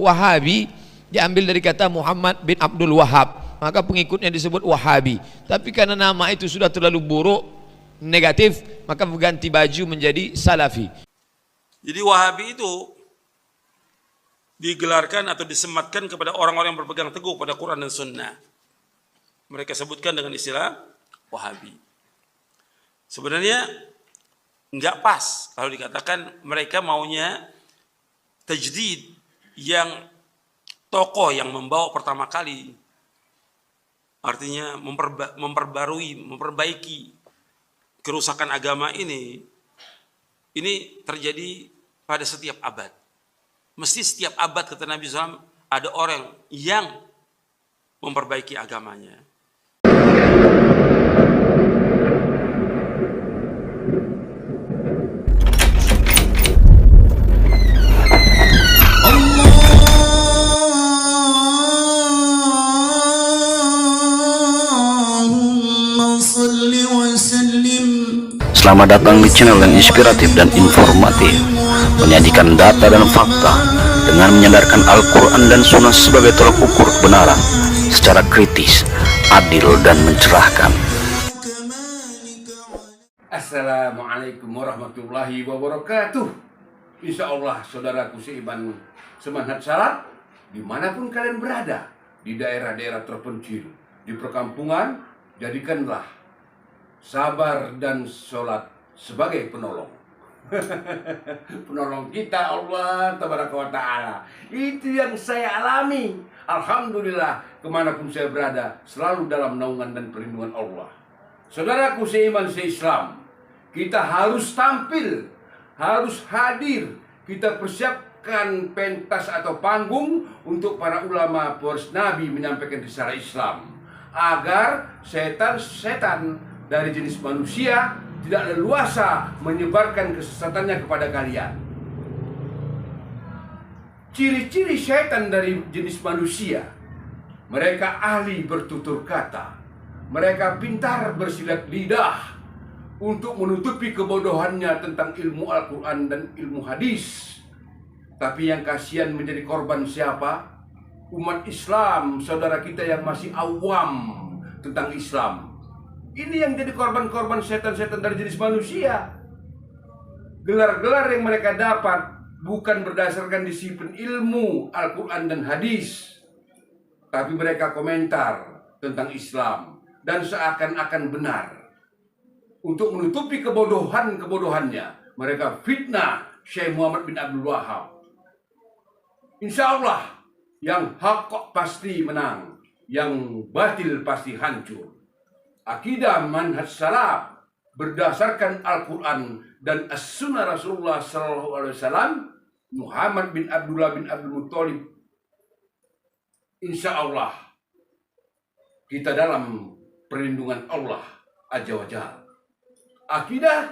Wahabi diambil dari kata Muhammad bin Abdul Wahab, maka pengikutnya disebut Wahabi. Tapi karena nama itu sudah terlalu buruk, negatif, maka berganti baju menjadi Salafi. Jadi Wahabi itu digelarkan atau disematkan kepada orang-orang yang berpegang teguh pada Quran dan Sunnah. Mereka sebutkan dengan istilah Wahabi. Sebenarnya nggak pas kalau dikatakan mereka maunya tajdid, yang tokoh yang membawa pertama kali, artinya memperbaiki kerusakan agama ini terjadi pada setiap abad. Mesti setiap abad, kata Nabi SAW, ada orang yang memperbaiki agamanya. Selamat datang di channel yang inspiratif dan informatif, menyajikan data dan fakta dengan menyadarkan Al-Quran dan Sunnah sebagai tolak ukur kebenaran secara kritis, adil, dan mencerahkan. Assalamualaikum warahmatullahi wabarakatuh. Insya Allah saudaraku seiman semangat salat, dimanapun kalian berada, di daerah-daerah terpencil, di perkampungan, jadikanlah sabar dan sholat sebagai penolong. Penolong kita Allah tabaraka wa ta'ala. Itu yang saya alami. Alhamdulillah, kemanapun saya berada, selalu dalam naungan dan perlindungan Allah. Saudaraku seiman seislam, kita harus tampil, harus hadir. Kita persiapkan pentas atau panggung untuk para ulama, pewaris Nabi menyampaikan risalah Islam, agar setan-setan dari jenis manusia tidak leluasa menyebarkan kesesatannya kepada kalian. Ciri-ciri syaitan dari jenis manusia: mereka ahli bertutur kata, mereka pintar bersilat lidah untuk menutupi kebodohannya tentang ilmu Al-Quran dan ilmu hadis. Tapi yang kasihan menjadi korban siapa? Umat Islam, saudara kita yang masih awam tentang Islam. Ini yang jadi korban-korban setan-setan dari jenis manusia. Gelar-gelar yang mereka dapat bukan berdasarkan disiplin ilmu Al-Quran dan hadis, tapi mereka komentar tentang Islam dan seakan-akan benar. Untuk menutupi kebodohannya, mereka fitnah Syekh Muhammad bin Abdul Wahab. Insya Allah, yang hak kok pasti menang, yang batil pasti hancur. Akidah manhaj salaf berdasarkan Al-Quran dan As-Sunnah Rasulullah SAW, Muhammad bin Abdullah bin Abdul Muttalib. Insya Allah kita dalam perlindungan Allah Azza wa Jalla. Akidah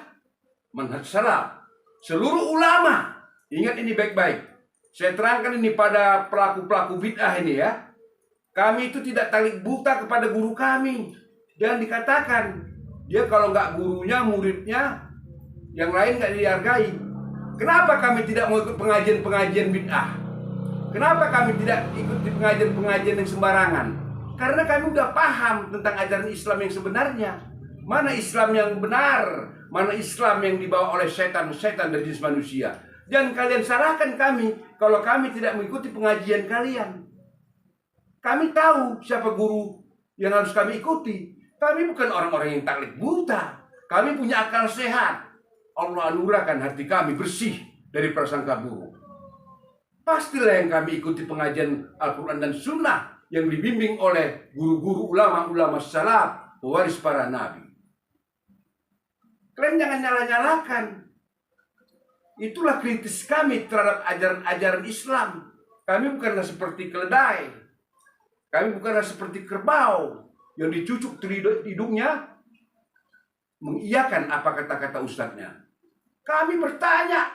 manhaj salaf, seluruh ulama, ingat ini baik-baik. Saya terangkan ini pada pelaku-pelaku bid'ah ini ya. Kami itu tidak talik buta kepada guru kami. Jangan dikatakan dia kalau nggak gurunya, muridnya, yang lain nggak dihargai. Kenapa kami tidak mau ikut pengajian-pengajian bid'ah? Kenapa kami tidak ikut di pengajian-pengajian yang sembarangan? Karena kami udah paham tentang ajaran Islam yang sebenarnya. Mana Islam yang benar, mana Islam yang dibawa oleh setan-setan dari jenis manusia. Dan kalian salahkan kami kalau kami tidak mengikuti pengajian kalian. Kami tahu siapa guru yang harus kami ikuti. Kami bukan orang-orang yang taklid buta. Kami punya akal sehat. Allah anugerahkan hati kami bersih dari prasangka buruk. Pastilah yang kami ikuti pengajian Al-Quran dan Sunnah yang dibimbing oleh guru-guru ulama-ulama salaf, pewaris para nabi. Kalian jangan nyala-nyalakan. Itulah kritis kami terhadap ajaran-ajaran Islam. Kami bukanlah seperti keledai. Kami bukanlah seperti kerbau yang dicucuk hidungnya mengiyakan apa kata-kata ustadznya. Kami bertanya,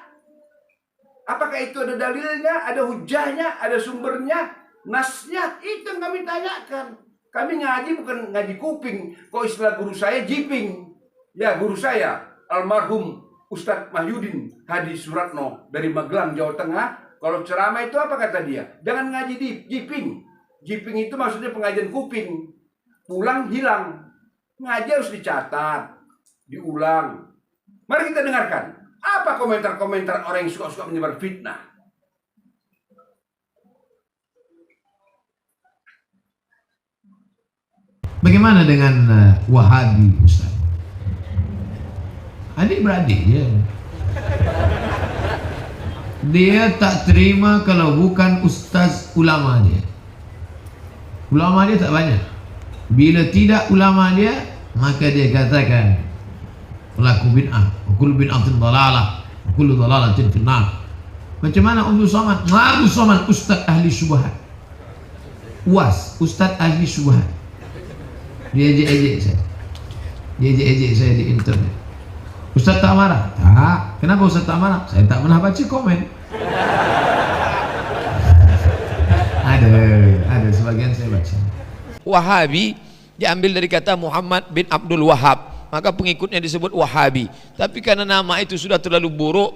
apakah itu ada dalilnya, ada hujahnya, ada sumbernya, nasnya? Itu yang kami tanyakan. Kami ngaji bukan ngaji kuping. Kok istilah guru saya jiping? Ya, guru saya almarhum Ustadz Mahyudin Hadi Suratno dari Magelang, Jawa Tengah, Kalau ceramah itu apa kata dia? Jangan ngaji di jiping. Jiping itu maksudnya pengajian kuping. Pulang hilang. Ngaji harus dicatat, diulang. Mari kita dengarkan. Apa komentar-komentar orang yang suka-suka menyebar fitnah? Bagaimana dengan Wahabi, Ustaz? Adik-beradik ya. Dia tak terima kalau bukan ustaz ulama dia. Ulama dia tak banyak. Bila tidak ulama dia, maka dia katakan pelaku bid'ah, kullu bid'atin dhalalah, kullu dhalalatin finnar. Macam mana Abdul Somad? Abdul Somad ustaz ahli syubhat. UAS, ustaz ahli syubhat. Dia ejek-ejek saya. Dia ejek-ejek saya di internet. Ustaz tak marah? Tak. Kenapa Ustaz tak marah? Saya tak pernah baca komen. Ada sebagian saya baca. Wahabi diambil dari kata Muhammad bin Abdul Wahab, maka pengikutnya disebut Wahabi. Tapi karena nama itu sudah terlalu buruk,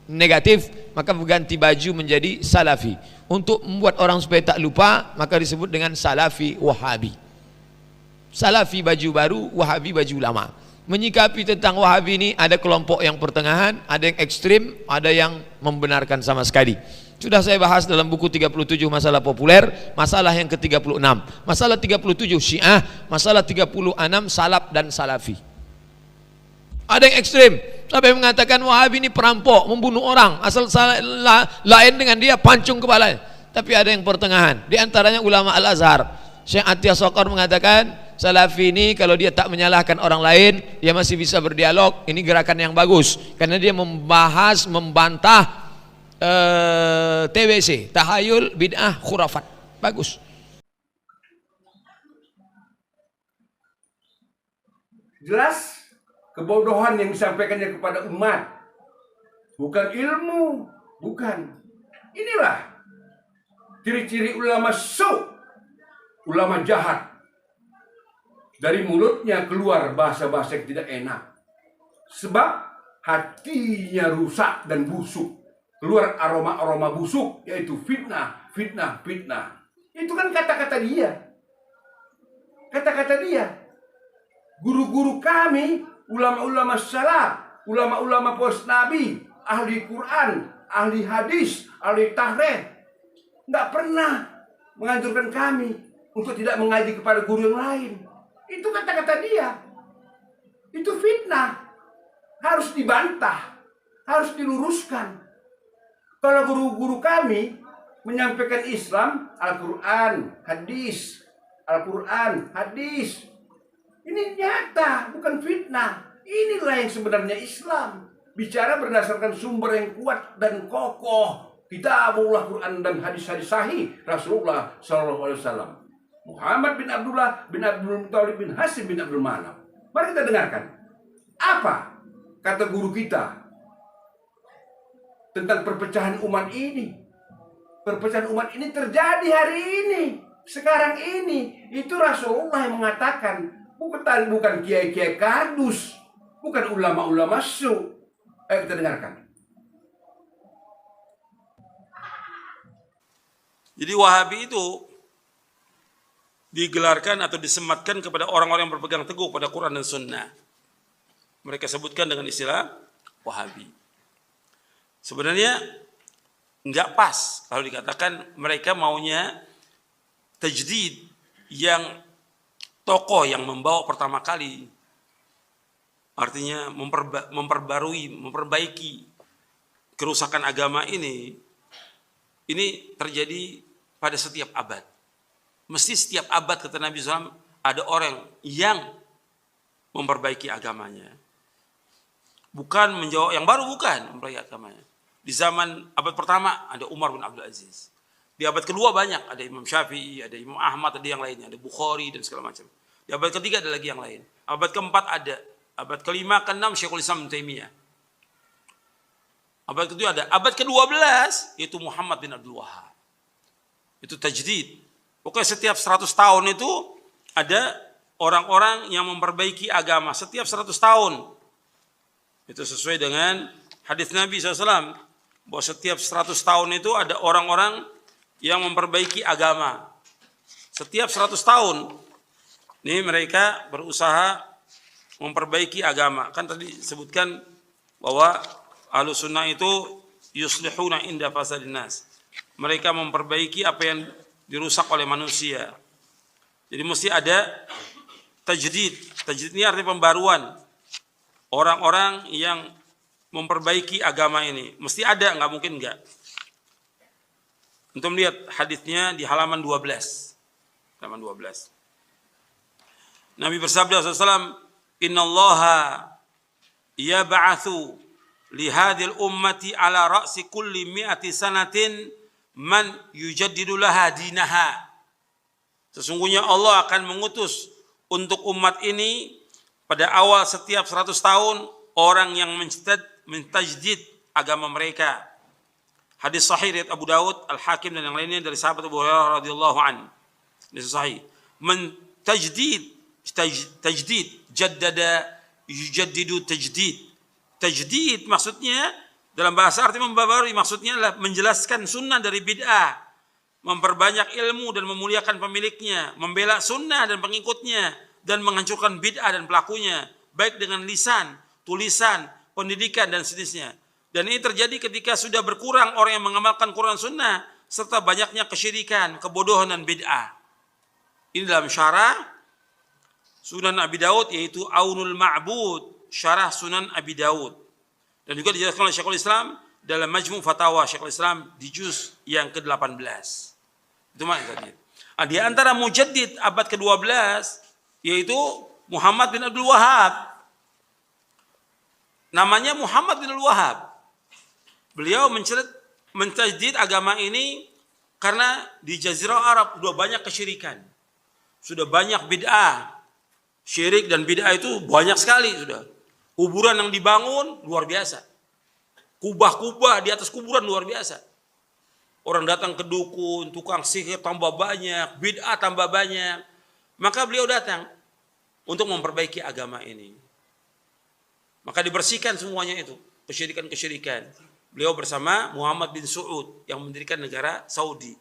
negatif, maka berganti baju menjadi Salafi. Untuk membuat orang supaya tak lupa, maka disebut dengan Salafi Wahabi. Salafi baju baru, Wahabi baju lama. Menyikapi tentang Wahabi ini ada kelompok yang pertengahan, ada yang ekstrim, ada yang membenarkan sama sekali. Sudah saya bahas dalam buku 37 masalah populer, masalah yang ke-36. Masalah 37 Syiah, masalah 36 Salaf dan Salafi. Ada yang ekstrim, sampai mengatakan Wahabi ini perampok, membunuh orang, asal lain dengan dia pancung kepala. Tapi ada yang pertengahan, di antaranya ulama Al-Azhar. Syekh Atiyah Sokor mengatakan Salafi ini kalau dia tak menyalahkan orang lain, dia masih bisa berdialog. Ini gerakan yang bagus karena dia membantah TBC, tahayul, bid'ah, khurafat. Bagus. Jelas kebodohan yang disampaikannya kepada umat. Bukan ilmu, bukan. Inilah ciri-ciri ulama su', ulama jahat. Dari mulutnya keluar bahasa-bahasa yang tidak enak. Sebab hatinya rusak dan busuk. Keluar aroma-aroma busuk, yaitu fitnah, fitnah, fitnah. Itu kan kata-kata dia. Kata-kata dia. Guru-guru kami, ulama-ulama salaf, ulama-ulama pos nabi, ahli Quran, ahli hadis, ahli tahrih, nggak pernah menganjurkan kami untuk tidak mengaji kepada guru yang lain. Itu kata-kata dia. Itu fitnah. Harus dibantah. Harus diluruskan. Kalau guru-guru kami menyampaikan Islam, Al-Quran, hadis, Al-Quran, hadis. Ini nyata, bukan fitnah. Inilah yang sebenarnya Islam. Bicara berdasarkan sumber yang kuat dan kokoh. Kitabullah, Quran dan hadis-hadis sahih Rasulullah SAW. Muhammad bin Abdullah bin Abdul Muttalib bin Hasim bin Abdul Manaf. Mari kita dengarkan. Apa kata guru kita tentang perpecahan umat ini? Perpecahan umat ini terjadi hari ini, sekarang ini. Itu Rasulullah yang mengatakan, bukan kiai-kiai kardus, bukan ulama-ulama su'. Ayo kita dengarkan. Jadi Wahabi itu digelarkan atau disematkan kepada orang-orang yang berpegang teguh pada Quran dan Sunnah. Mereka sebutkan dengan istilah Wahabi. Sebenarnya nggak pas kalau dikatakan mereka maunya tajdid, yang tokoh yang membawa pertama kali. Artinya memperbaiki kerusakan agama ini terjadi pada setiap abad. Mesti setiap abad, kata Nabi SAW, ada orang yang memperbaiki agamanya. Bukan menjawab yang baru, bukan memperbaiki agamanya. Di zaman abad pertama ada Umar bin Abdul Aziz. Di abad kedua banyak, ada Imam Syafi'i, ada Imam Ahmad, ada yang lainnya, ada Bukhari dan segala macam. Di abad ketiga ada lagi yang lain. Abad keempat ada, abad kelima, keenam Syekhul Islam Taimiyah. Abad kedua ada, abad ke-12 yaitu Muhammad bin Abdul Wahab. Itu tajdid. Pokoknya setiap 100 tahun itu ada orang-orang yang memperbaiki agama. Setiap 100 tahun. Itu sesuai dengan hadis Nabi SAW. bahwa setiap 100 tahun itu ada orang-orang yang memperbaiki agama. Setiap 100 tahun ini mereka berusaha memperbaiki agama. Kan tadi disebutkan bahwa Ahlus Sunnah itu yuslihuna inda fasadin nas. Mereka memperbaiki apa yang dirusak oleh manusia. Jadi mesti ada tajdid. Tajdid ini artinya pembaruan. Orang-orang yang memperbaiki agama ini. Mesti ada, nggak mungkin nggak. Untuk melihat hadisnya di halaman 12. Halaman 12. Nabi bersabda SAW, Innallaha yab'athu lihadil ummati ala ra'si kulli mi'ati sanatin man yujaddidu laha dinaha. Sesungguhnya Allah akan mengutus untuk umat ini pada awal setiap 100 tahun orang yang mentajdid agama mereka. Hadis sahih riwayat Abu Daud, Al-Hakim dan yang lainnya dari sahabat Abu Hurairah radhiyallahu anhu. Hadis sahih. Tajdid, jaddada yujaddidu tajdid. Tajdid maksudnya dalam bahasa arti membaharui, maksudnya adalah menjelaskan sunnah dari bid'ah, memperbanyak ilmu dan memuliakan pemiliknya, membela sunnah dan pengikutnya, dan menghancurkan bid'ah dan pelakunya, baik dengan lisan, tulisan, pendidikan, dan sejenisnya. Dan ini terjadi ketika sudah berkurang orang yang mengamalkan Quran Sunnah, serta banyaknya kesyirikan, kebodohan, dan bid'ah. Ini dalam syarah Sunan Abi Daud, yaitu Aunul Ma'bud, syarah Sunan Abi Daud. Dan juga dijelaskan oleh Syekhul Islam dalam Majmu' Fatawa Syekhul Islam di juz yang ke-18. Itu maknanya tadi. Di antara mujaddid abad ke-12 yaitu Muhammad bin Abdul Wahhab. Namanya Muhammad bin Abdul Wahhab. Beliau mentajdid agama ini karena di Jazirah Arab sudah banyak kesyirikan. Sudah banyak bid'ah. Syirik dan bid'ah itu banyak sekali sudah. Kuburan yang dibangun luar biasa. Kubah-kubah di atas kuburan luar biasa. Orang datang ke dukun, tukang sihir tambah banyak, bid'ah tambah banyak. Maka beliau datang untuk memperbaiki agama ini. Maka dibersihkan semuanya itu, kesyirikan-kesyirikan. Beliau bersama Muhammad bin Saud yang mendirikan negara Saudi.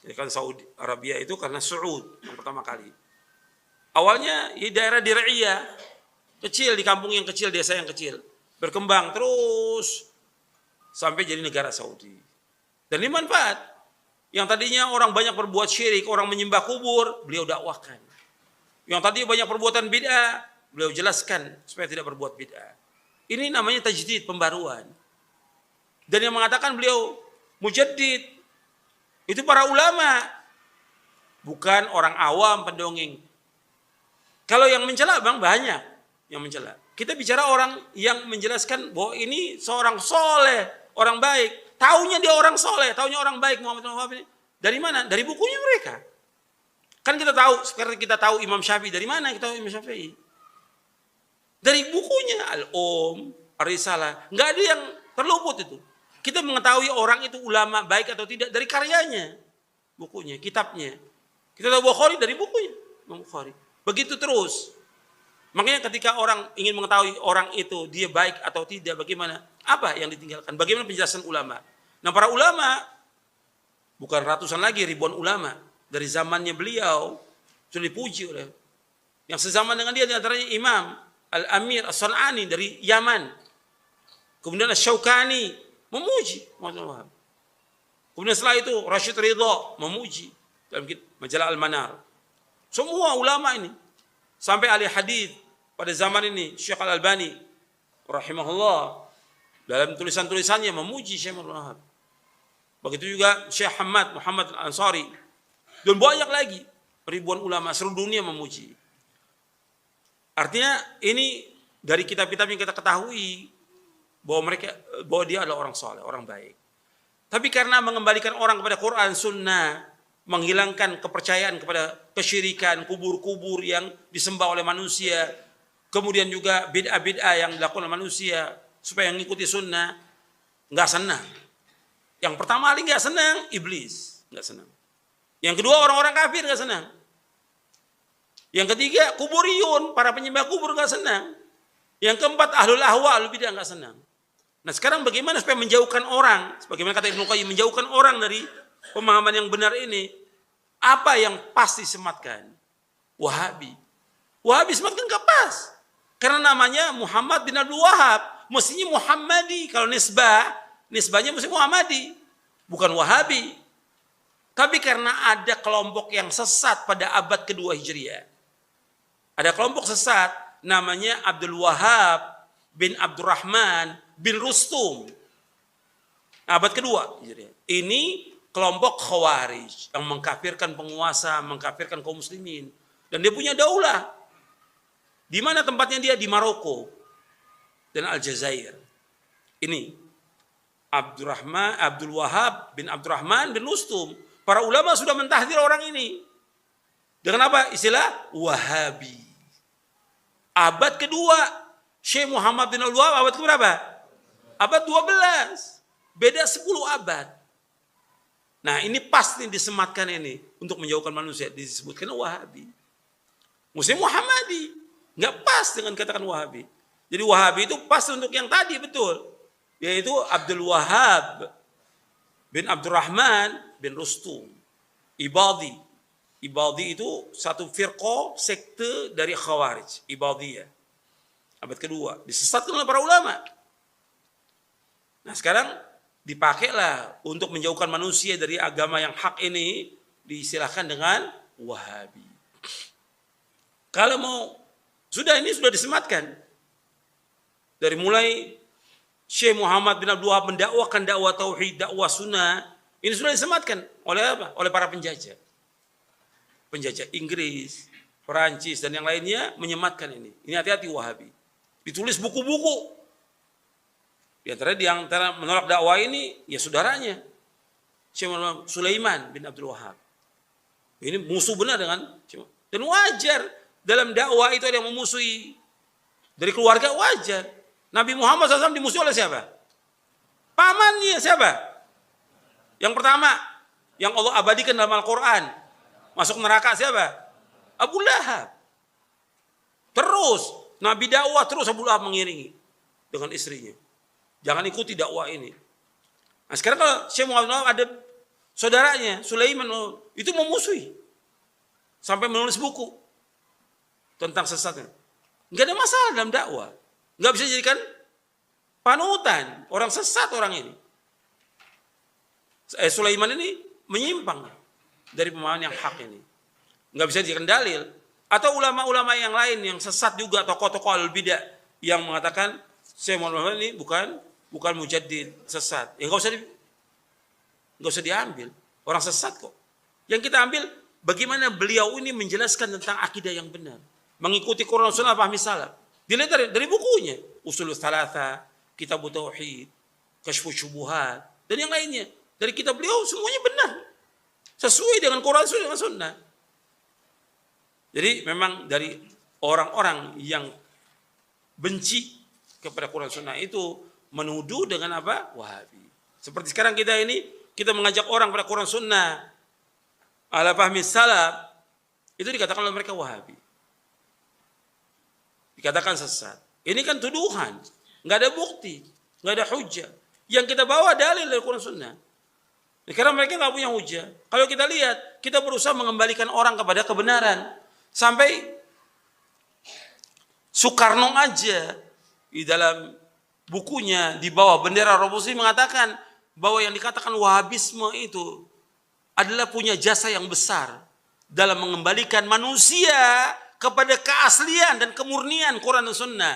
Mendirikan Saudi Arabia itu karena Saud yang pertama kali. Awalnya di daerah Dir'iyah, kecil, di kampung yang kecil, desa yang kecil. Berkembang terus sampai jadi negara Saudi. Dan ini manfaat. Yang tadinya orang banyak berbuat syirik, orang menyembah kubur, beliau dakwahkan. Yang tadinya banyak perbuatan bid'ah, beliau jelaskan supaya tidak berbuat bid'ah. Ini namanya tajdid, pembaruan. Dan yang mengatakan beliau mujaddid, itu para ulama. Bukan orang awam pendongeng. Kalau yang mencela bang, banyak yang mencela. Kita bicara orang yang menjelaskan bahwa ini seorang soleh, orang baik. Taunya dia orang soleh, taunya orang baik Muhammad bin Wahhab ini. Dari mana? Dari bukunya mereka. Kan kita tahu, seperti kita tahu Imam Syafi'i. Dari mana kita tahu Imam Syafi'i? Dari bukunya Al-Om, Ar-Risalah. Nggak ada yang terluput itu. Kita mengetahui orang itu ulama baik atau tidak dari karyanya, bukunya, kitabnya. Kita tahu Bukhari dari bukunya, Imam Bukhari. Begitu terus. Makanya ketika orang ingin mengetahui orang itu dia baik atau tidak, bagaimana? Apa yang ditinggalkan? Bagaimana penjelasan ulama? Nah, para ulama bukan ratusan lagi, ribuan ulama dari zamannya beliau sudah dipuji oleh yang sezaman dengan dia, di antaranya Imam Al-Amir As-San'ani dari Yaman. Kemudian Asy-Syaukani memuji Muhammad bin Wahhab. Kemudian setelah itu Rashid Ridha memuji dalam majalah Al-Manar. Semua ulama ini sampai ahli hadis pada zaman ini Syekh Al-Albani rahimahullah dalam tulisan-tulisannya memuji Syekh Muhammad bin Wahhab. Begitu juga Syekh Muhammad Al-Ansari dan banyak lagi ribuan ulama seluruh dunia memuji. Artinya ini dari kitab-kitab yang kita ketahui bahwa dia adalah orang soleh, orang baik. Tapi karena mengembalikan orang kepada Quran, Sunnah, menghilangkan kepercayaan kepada kesyirikan, kubur-kubur yang disembah oleh manusia, kemudian juga bid'ah-bid'ah yang dilakukan oleh manusia supaya mengikuti Sunnah, nggak senang. Yang pertama kali nggak senang, iblis nggak senang. Yang kedua orang-orang kafir nggak senang. Yang ketiga kuburiyun, para penyembah kubur nggak senang. Yang keempat ahlul ahwa, ahlul bid'ah nggak senang. Nah sekarang bagaimana supaya menjauhkan orang, sebagaimana kata Ibnu Qayyim, menjauhkan orang dari pemahaman yang benar ini? Apa yang pasti disematkan? Wahabi. Wahabi sematkan gak pas. Karena namanya Muhammad bin Abdul Wahab. Mestinya Muhammadi. Kalau nisbahnya mesti Muhammadi. Bukan Wahabi. Tapi karena ada kelompok yang sesat pada abad kedua Hijriah. Ada kelompok sesat namanya Abdul Wahab bin Abdurrahman bin Rustum. Abad kedua Hijriah. Ini kelompok Khawarij yang mengkafirkan penguasa, mengkafirkan kaum muslimin. Dan dia punya daulah. Di mana tempatnya dia? Di Maroko dan Aljazair. Ini Abdul Wahab bin Abdurrahman bin Rustum. Para ulama sudah mentahdir orang ini. Dengan apa? Istilah Wahabi. Abad kedua. Syekh Muhammad bin Abdul Wahab abad keberapa? Abad 12. Beda 10 abad. Nah ini pasti disematkan ini untuk menjauhkan manusia, disebutkan Wahabi. Muslim Muhammadi, nggak pas dengan katakan Wahabi. Jadi Wahabi itu pas untuk yang tadi betul, yaitu Abdul Wahab bin Abdurrahman bin Rustum, Ibadi. Ibadi itu satu firqah sekte dari Khawarij, Ibadiyah. Abad kedua, disesatkan oleh para ulama. Nah sekarang dipakailah untuk menjauhkan manusia dari agama yang hak ini, diistilahkan dengan Wahabi. Kalau mau, ini sudah disematkan. Dari mulai Syekh Muhammad bin Abdul Wahab mendakwakan dakwah tauhid, dakwah sunnah, ini sudah disematkan oleh apa? Oleh para penjajah. Penjajah Inggris, Perancis dan yang lainnya menyematkan ini. Ini hati-hati Wahabi. Ditulis buku-buku. Di antara menolak dakwah ini ya saudaranya Syekh Sulaiman bin Abdul Wahab. Ini musuh benar dengan, dan wajar dalam dakwah itu ada yang memusuhi. Dari keluarga wajar. Nabi Muhammad SAW dimusuhi oleh siapa? Pamannya siapa? Yang pertama yang Allah abadikan dalam Al-Quran, masuk neraka siapa? Abu Lahab. Terus Nabi dakwah, terus Abu Lahab mengiringi dengan istrinya. Jangan ikuti dakwah ini. Nah sekarang kalau Syekh Muhammad ada saudaranya Sulaiman itu memusuhi sampai menulis buku tentang sesatnya. Enggak ada masalah dalam dakwah. Enggak bisa dijadikan panutan. Orang sesat orang ini. Sulaiman ini menyimpang dari pemahaman yang hak ini. Enggak bisa dijadikan dalil. Atau ulama-ulama yang lain yang sesat juga, tokoh-tokoh al-bidah yang mengatakan Syekh Muhammad ini bukan mujaddid, sesat. Ya enggak usah diambil. Orang sesat kok. Yang kita ambil bagaimana beliau ini menjelaskan tentang akidah yang benar. Mengikuti Quran Sunnah fahmi salaf. Dilihat dari bukunya. Ushulul Thalatha, Kitab Tauhid, Kashfus Syubuhat, dan yang lainnya. Dari kitab beliau semuanya benar. Sesuai dengan Quran Sunnah. Jadi memang dari orang-orang yang benci kepada Quran Sunnah itu menuduh dengan apa? Wahabi. Seperti sekarang kita mengajak orang pada Quran Sunnah ala fahmi salaf, itu dikatakan oleh mereka Wahabi. Dikatakan sesat. Ini kan tuduhan, nggak ada bukti, nggak ada hujah. Yang kita bawa dalil dari Quran Sunnah. Karena mereka nggak punya hujah. Kalau kita lihat, kita berusaha mengembalikan orang kepada kebenaran. Sampai Soekarno aja di dalam bukunya di bawah bendera revolusi mengatakan bahwa yang dikatakan Wahabisme itu adalah punya jasa yang besar dalam mengembalikan manusia kepada keaslian dan kemurnian Quran dan Sunnah,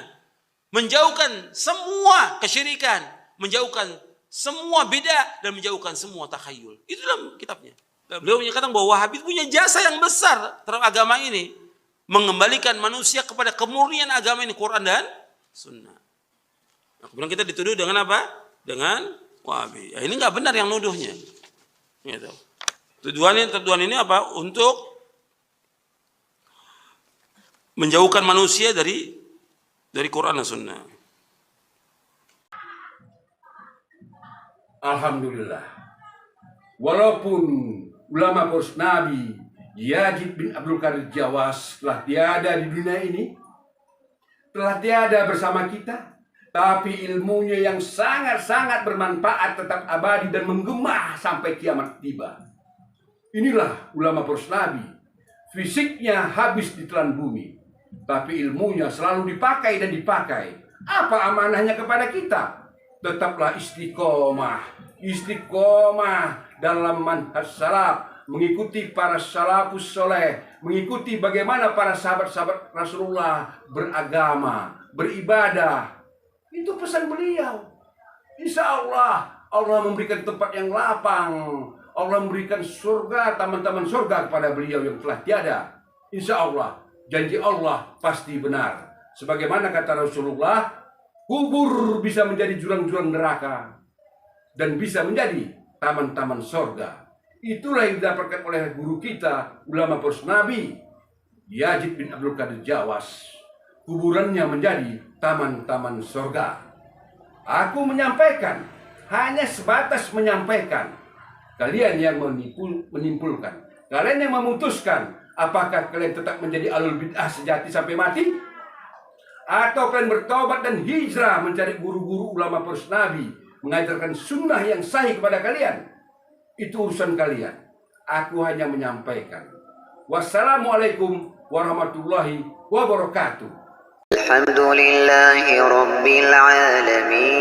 menjauhkan semua kesyirikan, menjauhkan semua bid'ah dan menjauhkan semua takhayul. Itu dalam kitabnya. Beliau menyatakan bahwa Wahabi punya jasa yang besar terhadap agama ini, mengembalikan manusia kepada kemurnian agama ini, Quran dan Sunnah. Nah, kemudian kita dituduh dengan apa? Dengan Wahabi. Ya, ini nggak benar yang nuduhnya. Gitu. Tuduhan ini apa? Untuk menjauhkan manusia dari Quran dan Sunnah. Alhamdulillah. Walaupun ulama poros Nabi Yazid bin Abdul Qadir Jawas telah tiada di dunia ini, telah tiada bersama kita, tapi ilmunya yang sangat-sangat bermanfaat tetap abadi dan menggema sampai kiamat tiba. Inilah ulama poros Nabi. Fisiknya habis ditelan bumi, tapi ilmunya selalu dipakai dan dipakai. Apa amanahnya kepada kita? Tetaplah istiqomah dalam manhaj salaf, mengikuti para salafus soleh, mengikuti bagaimana para sahabat-sahabat Rasulullah beragama, beribadah. Itu pesan beliau. Insya Allah, Allah memberikan tempat yang lapang. Allah memberikan surga, taman-taman surga kepada beliau yang telah tiada. Insya Allah, janji Allah pasti benar. Sebagaimana kata Rasulullah, kubur bisa menjadi jurang-jurang neraka dan bisa menjadi taman-taman surga. Itulah yang didapatkan oleh guru kita, ulama poros Nabi, Yazid bin Abdul Qadir Jawas. Kuburannya menjadi taman-taman surga. Aku menyampaikan, hanya sebatas menyampaikan. Kalian yang menimpulkan, kalian yang memutuskan, apakah kalian tetap menjadi alul bid'ah sejati sampai mati, atau kalian bertaubat dan hijrah mencari guru-guru ulama poros Nabi, mengajarkan sunnah yang sahih kepada kalian. Itu urusan kalian. Aku hanya menyampaikan. Wassalamualaikum warahmatullahi wabarakatuh. Alhamdulillahi Rabbil Alamin.